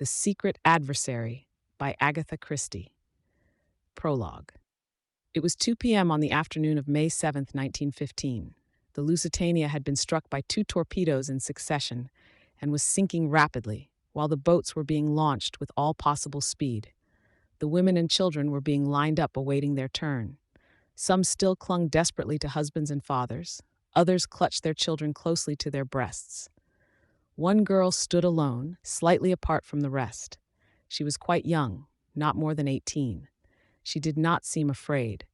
The Secret Adversary by Agatha Christie. Prologue. It was 2 p.m. on the afternoon of May 7th, 1915. The Lusitania had been struck by 2 torpedoes in succession and was sinking rapidly, while the boats were being launched with all possible speed. The women and children were being lined up awaiting their turn. Some still clung desperately to husbands and fathers. Others clutched their children closely to their breasts. One girl stood alone, slightly apart from the rest. She was quite young, not more than 18. She did not seem afraid,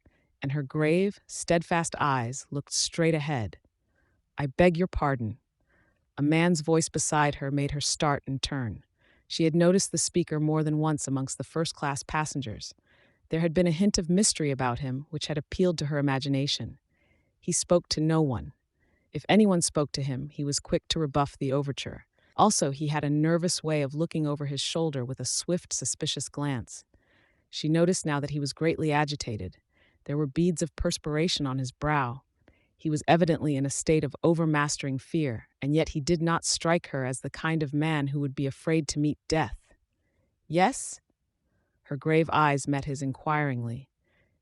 and her grave, steadfast eyes looked straight ahead. "I beg your pardon." A man's voice beside her made her start and turn. She had noticed the speaker more than once amongst the first-class passengers. There had been a hint of mystery about him which had appealed to her imagination. He spoke to no one. If anyone spoke to him, he was quick to rebuff the overture. Also, he had a nervous way of looking over his shoulder with a swift, suspicious glance. She noticed now that he was greatly agitated. There were beads of perspiration on his brow. He was evidently in a state of overmastering fear, and yet he did not strike her as the kind of man who would be afraid to meet death. "Yes?" Her grave eyes met his inquiringly.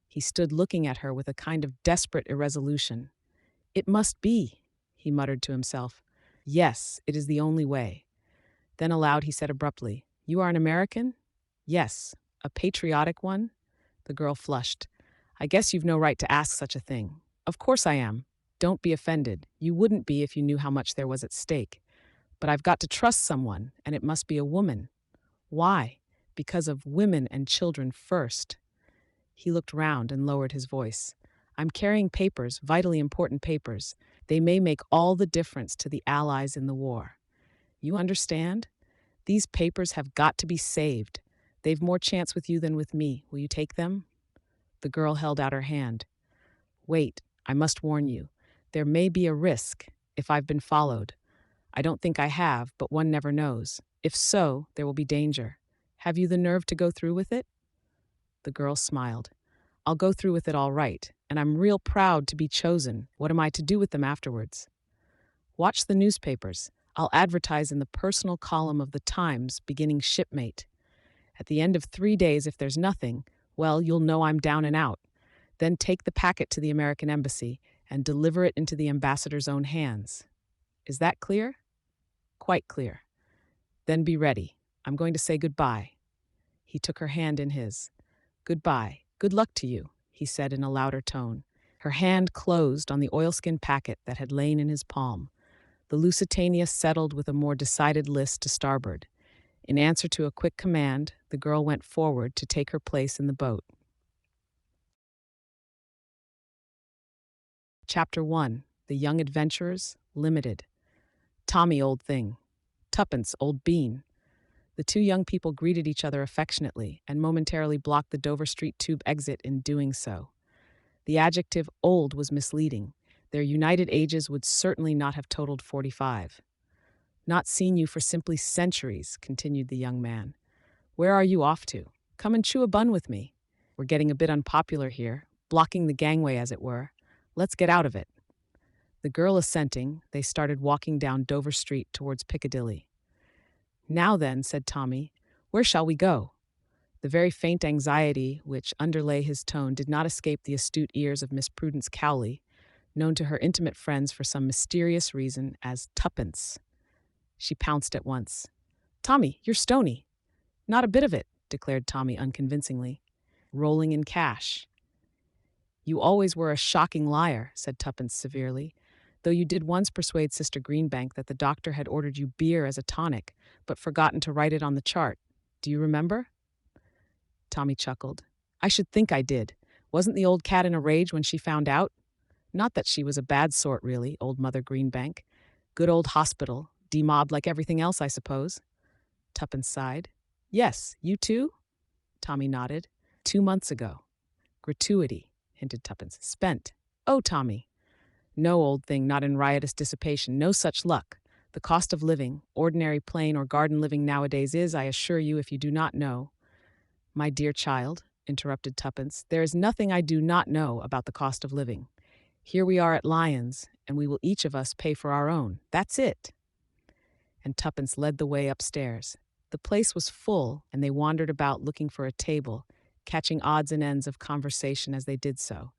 He stood looking at her with a kind of desperate irresolution. "It must be," he muttered to himself. "Yes, it is the only way." Then aloud he said abruptly, "You are an American?" "Yes." "A patriotic one?" The girl flushed. "I guess you've no right to ask such a thing." "Of course I am. Don't be offended. You wouldn't be if you knew how much there was at stake. But I've got to trust someone, and it must be a woman." "Why?" "Because of women and children first." He looked round and lowered his voice. "I'm carrying papers, vitally important papers. They may make all the difference to the Allies in the war. You understand? These papers have got to be saved. They've more chance with you than with me. Will you take them?" The girl held out her hand. "Wait, I must warn you. There may be a risk if I've been followed. I don't think I have, but one never knows. If so, there will be danger. Have you the nerve to go through with it?" The girl smiled. "I'll go through with it all right, and I'm real proud to be chosen. What am I to do with them afterwards?" "Watch the newspapers. I'll advertise in the personal column of the Times, beginning shipmate. At the end of 3 days, if there's nothing, well, you'll know I'm down and out. Then take the packet to the American embassy and deliver it into the ambassador's own hands. Is that clear?" "Quite clear." "Then be ready. I'm going to say goodbye." He took her hand in his. "Goodbye. Good luck to you," he said in a louder tone. Her hand closed on the oilskin packet that had lain in his palm. The Lusitania settled with a more decided list to starboard. In answer to a quick command, the girl went forward to take her place in the boat. Chapter 1. The Young Adventurers, Limited. "Tommy, old thing." "Tuppence, old bean." The 2 young people greeted each other affectionately and momentarily blocked the Dover Street tube exit in doing so. The adjective old was misleading. Their united ages would certainly not have totaled 45. "Not seen you for simply centuries," continued the young man. "Where are you off to? Come and chew a bun with me. We're getting a bit unpopular here, blocking the gangway as it were. Let's get out of it." The girl assenting, they started walking down Dover Street towards Piccadilly. "Now then," said Tommy, "where shall we go?" The very faint anxiety which underlay his tone did not escape the astute ears of Miss Prudence Cowley, known to her intimate friends for some mysterious reason as Tuppence. She pounced at once. "Tommy, you're stony." "Not a bit of it," declared Tommy unconvincingly. "Rolling in cash." "You always were a shocking liar," said Tuppence severely, "though you did once persuade Sister Greenbank that the doctor had ordered you beer as a tonic, but forgotten to write it on the chart. Do you remember?" Tommy chuckled. "I should think I did. Wasn't the old cat in a rage when she found out? Not that she was a bad sort, really, old Mother Greenbank. Good old hospital, demobbed like everything else, I suppose." Tuppence sighed. "Yes, you too?" Tommy nodded. 2 months ago." "Gratuity," hinted Tuppence. "Spent." "Oh, Tommy." "No, old thing, not in riotous dissipation. No such luck. The cost of living, ordinary plain or garden living nowadays is, I assure you, if you do not know—" "My dear child," interrupted Tuppence, "there is nothing I do not know about the cost of living. Here we are at Lyons, and we will each of us pay for our own. That's it." And Tuppence led the way upstairs. The place was full, and they wandered about looking for a table, catching odds and ends of conversation as they did so.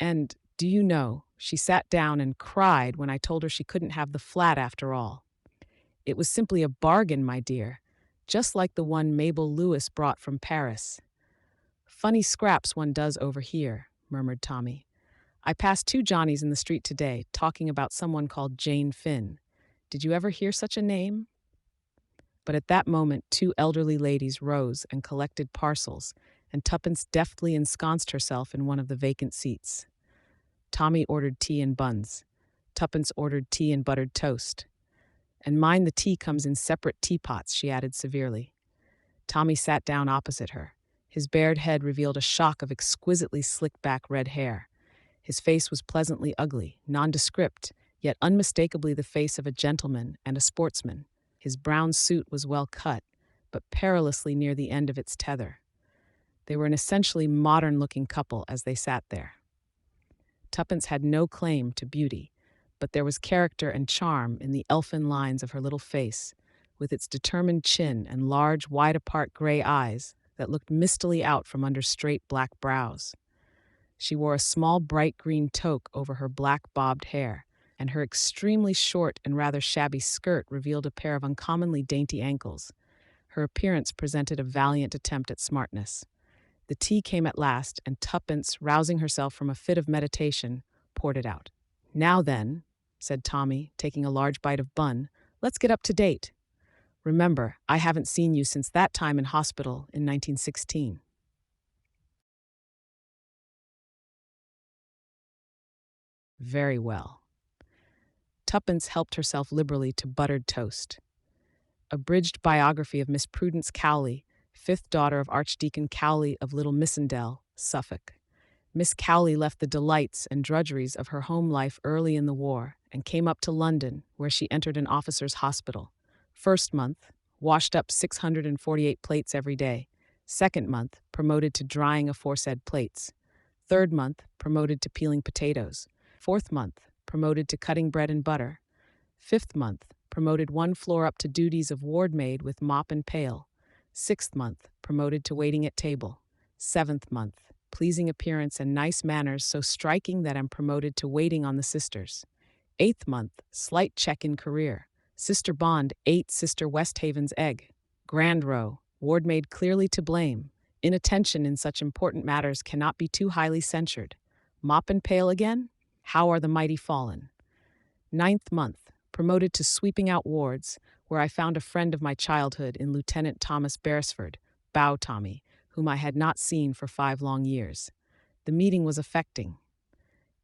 And, do you know, she sat down and cried when I told her she couldn't have the flat after all. It was simply a bargain, my dear, just like the one Mabel Lewis brought from Paris. Funny scraps one does over here, murmured Tommy. I passed two Johnnies in the street today, talking about someone called Jane Finn. Did you ever hear such a name? But at that moment, two elderly ladies rose and collected parcels, and Tuppence deftly ensconced herself in one of the vacant seats. Tommy ordered tea and buns. Tuppence ordered tea and buttered toast. And mind the tea comes in separate teapots, she added severely. Tommy sat down opposite her. His bared head revealed a shock of exquisitely slicked-back red hair. His face was pleasantly ugly, nondescript, yet unmistakably the face of a gentleman and a sportsman. His brown suit was well cut, but perilously near the end of its tether. They were an essentially modern-looking couple as they sat there. Tuppence had no claim to beauty, but there was character and charm in the elfin lines of her little face, with its determined chin and large, wide-apart gray eyes that looked mistily out from under straight black brows. She wore a small bright green toque over her black bobbed hair, and her extremely short and rather shabby skirt revealed a pair of uncommonly dainty ankles. Her appearance presented a valiant attempt at smartness. The tea came at last, and Tuppence, rousing herself from a fit of meditation, poured it out. "Now then," said Tommy, taking a large bite of bun, "let's get up to date. Remember, I haven't seen you since that time in hospital in 1916. Very well. Tuppence helped herself liberally to buttered toast. Abridged biography of Miss Prudence Cowley, fifth daughter of Archdeacon Cowley of Little Missendell, Suffolk. Miss Cowley left the delights and drudgeries of her home life early in the war and came up to London, where she entered an officer's hospital. First month, washed up 648 plates every day. Second month, promoted to drying aforesaid plates. Third month, promoted to peeling potatoes. Fourth month, promoted to cutting bread and butter. Fifth month, promoted one floor up to duties of ward maid with mop and pail. Sixth month, promoted to waiting at table. Seventh month, pleasing appearance and nice manners so striking that I'm promoted to waiting on the sisters. Eighth month, slight check in career. Sister Bond ate Sister Westhaven's egg. Grand row, ward maid clearly to blame. Inattention in such important matters cannot be too highly censured. Mop and pail again? How are the mighty fallen? Ninth month, promoted to sweeping out wards, where I found a friend of my childhood in Lieutenant Thomas Beresford, Bow Tommy, whom I had not seen for 5 long years. The meeting was affecting.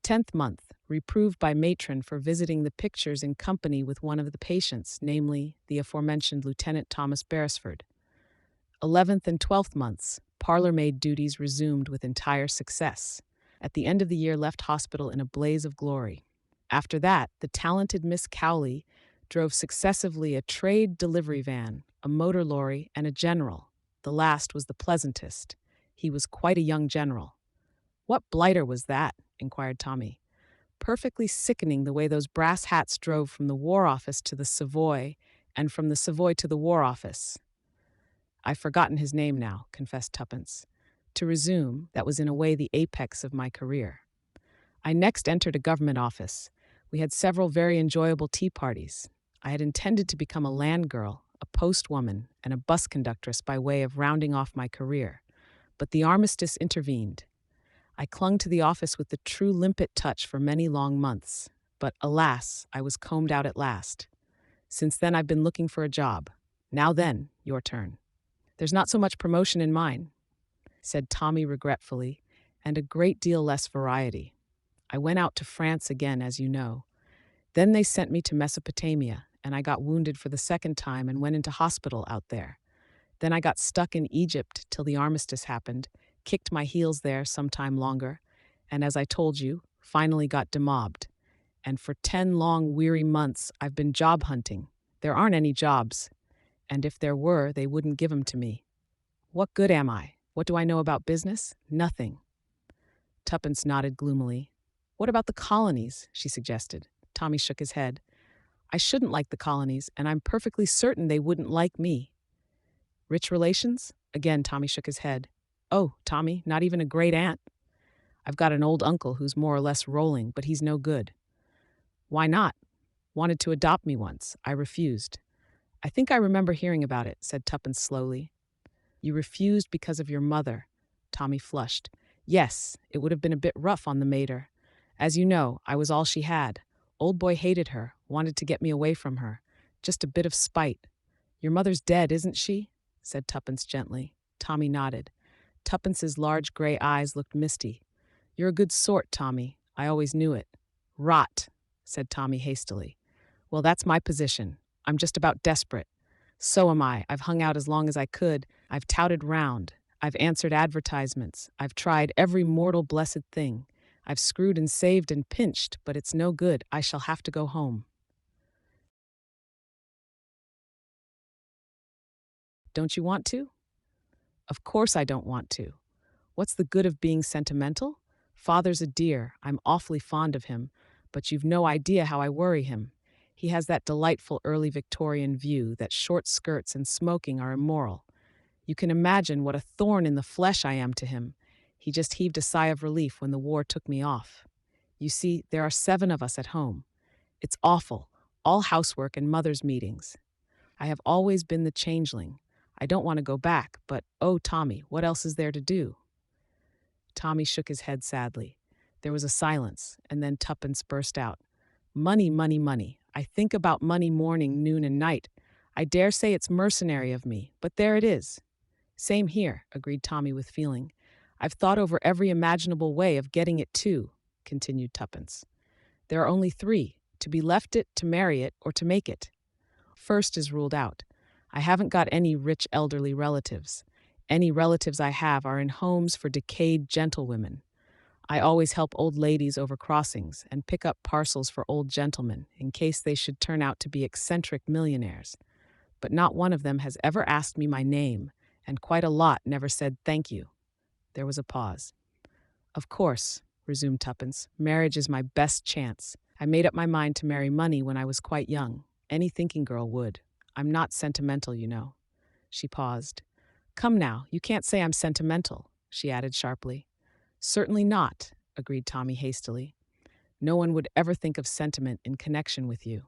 10th month, reproved by matron for visiting the pictures in company with one of the patients, namely, the aforementioned Lieutenant Thomas Beresford. 11th and 12th months, parlor-maid duties resumed with entire success. At the end of the year left hospital in a blaze of glory. After that, the talented Miss Cowley drove successively a trade delivery van, a motor lorry, and a general. The last was the pleasantest. He was quite a young general. "What blighter was that?" inquired Tommy. "Perfectly sickening the way those brass hats drove from the War Office to the Savoy, and from the Savoy to the War Office." "I've forgotten his name now," confessed Tuppence. To resume, that was in a way the apex of my career. I next entered a government office. We had several very enjoyable tea parties. I had intended to become a land girl, a postwoman, and a bus conductress by way of rounding off my career. But the armistice intervened. I clung to the office with the true limpet touch for many long months. But alas, I was combed out at last. Since then I've been looking for a job. Now then, your turn. "There's not so much promotion in mine," said Tommy regretfully, "and a great deal less variety. I went out to France again, as you know. Then they sent me to Mesopotamia, and I got wounded for the second time and went into hospital out there. Then I got stuck in Egypt till the armistice happened, kicked my heels there some time longer, and as I told you, finally got demobbed. And for 10 long, weary months, I've been job hunting. There aren't any jobs, and if there were, they wouldn't give 'em to me. What good am I? What do I know about business? Nothing." Tuppence nodded gloomily. "What about the colonies?" she suggested. Tommy shook his head. "I shouldn't like the colonies, and I'm perfectly certain they wouldn't like me." Rich relations? Again, Tommy shook his head. Oh, Tommy, not even a great aunt? I've got an old uncle who's more or less rolling, but he's no good. Why not? Wanted to adopt me once. I refused. I think I remember hearing about it, said Tuppence slowly. You refused because of your mother. Tommy flushed. Yes, it would have been a bit rough on the mater. As you know, I was all she had. Old boy hated her, wanted to get me away from her. Just a bit of spite. Your mother's dead, isn't she? Said Tuppence gently. Tommy nodded. Tuppence's large gray eyes looked misty. You're a good sort, Tommy. I always knew it. Rot, said Tommy hastily. Well, that's my position. I'm just about desperate. So am I. I've hung out as long as I could. I've touted round. I've answered advertisements. I've tried every mortal blessed thing. I've screwed and saved and pinched, but it's no good. I shall have to go home. Don't you want to? Of course I don't want to. What's the good of being sentimental? Father's a dear. I'm awfully fond of him, but you've no idea how I worry him. He has that delightful early Victorian view that short skirts and smoking are immoral. You can imagine what a thorn in the flesh I am to him. He just heaved a sigh of relief when the war took me off. You see, there are 7 of us at home. It's awful, all housework and mother's meetings. I have always been the changeling. I don't want to go back, but, oh, Tommy, what else is there to do? Tommy shook his head sadly. There was a silence, and then Tuppence burst out. Money, money, money. I think about money morning, noon, and night. I dare say it's mercenary of me, but there it is. Same here, agreed Tommy with feeling. I've thought over every imaginable way of getting it too, continued Tuppence. There are only 3, to be left it, to marry it, or to make it. First is ruled out. I haven't got any rich elderly relatives. Any relatives I have are in homes for decayed gentlewomen. I always help old ladies over crossings and pick up parcels for old gentlemen in case they should turn out to be eccentric millionaires. But not one of them has ever asked me my name, and quite a lot never said thank you. There was a pause. Of course, resumed Tuppence, marriage is my best chance. I made up my mind to marry money when I was quite young. Any thinking girl would. I'm not sentimental, you know. She paused. Come now, you can't say I'm sentimental, she added sharply. Certainly not, agreed Tommy hastily. No one would ever think of sentiment in connection with you.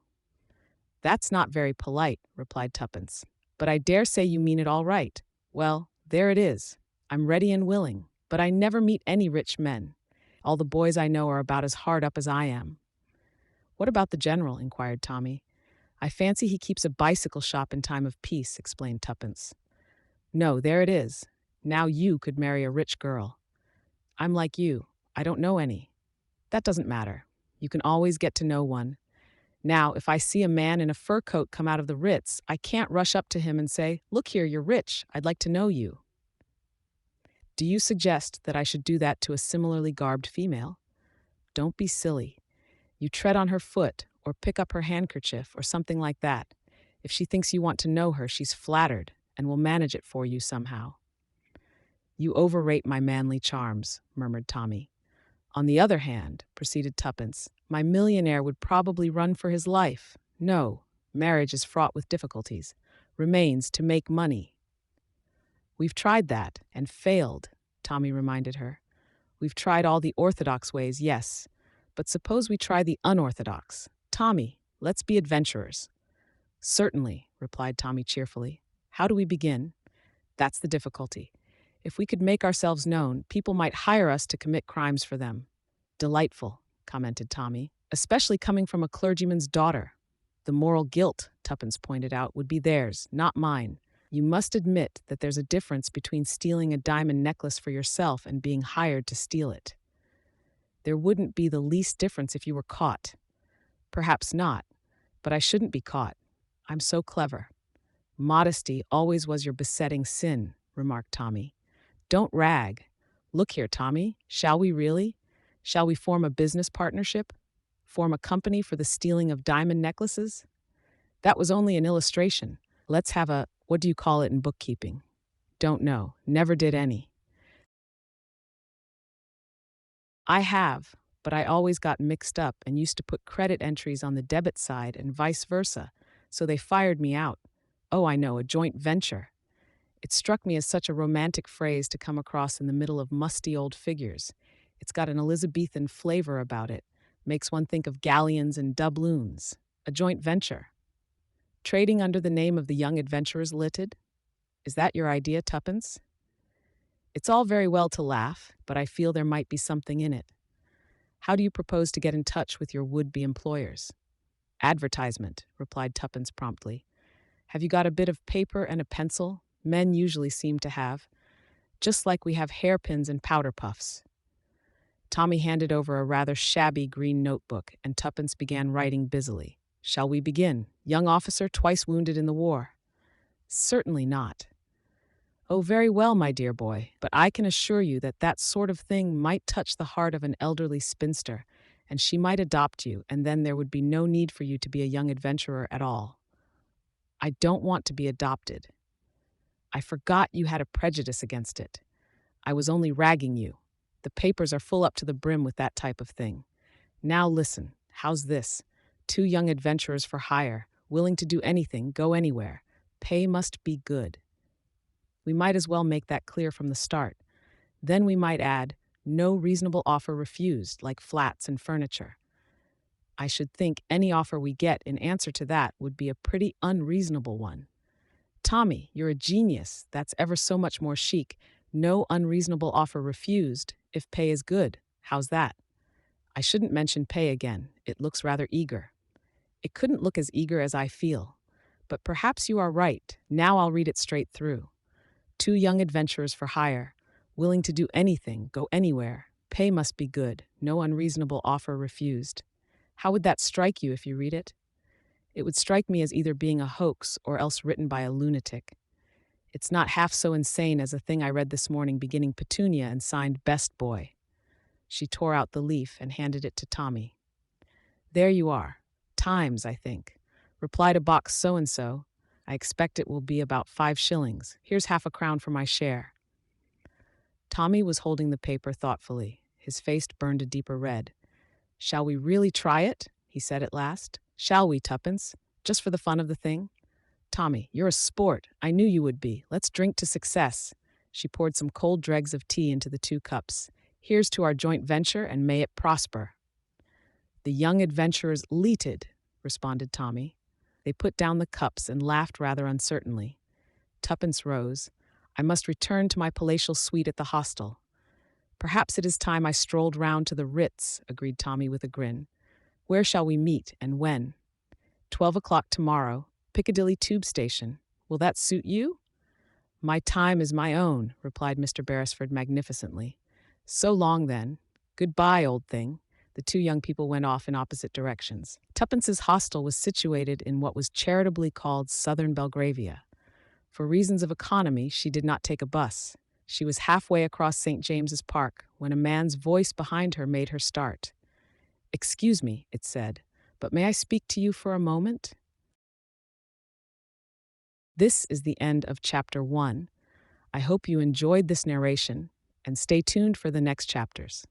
That's not very polite, replied Tuppence. But I dare say you mean it all right. Well, there it is. I'm ready and willing, but I never meet any rich men. All the boys I know are about as hard up as I am. What about the general? Inquired Tommy. I fancy he keeps a bicycle shop in time of peace, explained Tuppence. No, there it is. Now you could marry a rich girl. I'm like you. I don't know any. That doesn't matter. You can always get to know one. Now, if I see a man in a fur coat come out of the Ritz, I can't rush up to him and say, Look here, you're rich. I'd like to know you. Do you suggest that I should do that to a similarly garbed female? Don't be silly. You tread on her foot, or pick up her handkerchief, or something like that. If she thinks you want to know her, she's flattered, and will manage it for you somehow. You overrate my manly charms, murmured Tommy. On the other hand, proceeded Tuppence, my millionaire would probably run for his life. No, marriage is fraught with difficulties. Remains to make money. We've tried that, and failed, Tommy reminded her. We've tried all the orthodox ways, yes. But suppose we try the unorthodox. Tommy, let's be adventurers. Certainly, replied Tommy cheerfully. How do we begin? That's the difficulty. If we could make ourselves known, people might hire us to commit crimes for them. Delightful, commented Tommy, especially coming from a clergyman's daughter. The moral guilt, Tuppence pointed out, would be theirs, not mine. You must admit that there's a difference between stealing a diamond necklace for yourself and being hired to steal it. There wouldn't be the least difference if you were caught. Perhaps not, but I shouldn't be caught. I'm so clever. Modesty always was your besetting sin, remarked Tommy. Don't rag. Look here, Tommy, shall we really? Shall we form a business partnership? Form a company for the stealing of diamond necklaces? That was only an illustration. Let's have a, what do you call it in bookkeeping? Don't know. Never did any. I have, but I always got mixed up and used to put credit entries on the debit side and vice versa, so they fired me out. Oh, I know, a joint venture. It struck me as such a romantic phrase to come across in the middle of musty old figures. It's got an Elizabethan flavor about it, makes one think of galleons and doubloons. A joint venture. Trading under the name of the Young Adventurers Limited? Is that your idea, Tuppence? It's all very well to laugh, but I feel there might be something in it. How do you propose to get in touch with your would-be employers? Advertisement, replied Tuppence promptly. Have you got a bit of paper and a pencil? Men usually seem to have. Just like we have hairpins and powder puffs. Tommy handed over a rather shabby green notebook, and Tuppence began writing busily. Shall we begin? Young officer twice wounded in the war. Certainly not. Oh, very well, my dear boy, but I can assure you that that sort of thing might touch the heart of an elderly spinster, and she might adopt you, and then there would be no need for you to be a young adventurer at all. I don't want to be adopted. I forgot you had a prejudice against it. I was only ragging you. The papers are full up to the brim with that type of thing. Now listen, how's this? 2 young adventurers for hire, willing to do anything, go anywhere. Pay must be good. We might as well make that clear from the start. Then we might add, no reasonable offer refused, like flats and furniture. I should think any offer we get in answer to that would be a pretty unreasonable one. Tommy, you're a genius. That's ever so much more chic. No unreasonable offer refused, if pay is good. How's that? I shouldn't mention pay again. It looks rather eager. It couldn't look as eager as I feel. But perhaps you are right. Now I'll read it straight through. 2 young adventurers for hire, willing to do anything, go anywhere. Pay must be good. No unreasonable offer refused. How would that strike you if you read it? It would strike me as either being a hoax or else written by a lunatic. It's not half so insane as a thing I read this morning beginning Petunia and signed Best Boy. She tore out the leaf and handed it to Tommy. There you are. Times, I think. Reply to box so-and-so. I expect it will be about 5 shillings. Here's half a crown for my share. Tommy was holding the paper thoughtfully. His face burned a deeper red. Shall we really try it? He said at last. Shall we, Tuppence? Just for the fun of the thing? Tommy, you're a sport. I knew you would be. Let's drink to success. She poured some cold dregs of tea into the 2 cups. Here's to our joint venture, and may it prosper. The young adventurers leeted, responded Tommy. They put down the cups and laughed rather uncertainly. Tuppence rose. I must return to my palatial suite at the hostel. Perhaps it is time I strolled round to the Ritz, agreed Tommy with a grin. Where shall we meet, and when? 12 o'clock tomorrow, Piccadilly Tube Station. Will that suit you? My time is my own, replied Mr. Beresford magnificently. So long, then. Goodbye, old thing. The 2 young people went off in opposite directions. Tuppence's hostel was situated in what was charitably called Southern Belgravia. For reasons of economy, she did not take a bus. She was halfway across St. James's Park when a man's voice behind her made her start. Excuse me, it said, but may I speak to you for a moment? This is the end of Chapter 1. I hope you enjoyed this narration, and stay tuned for the next chapters.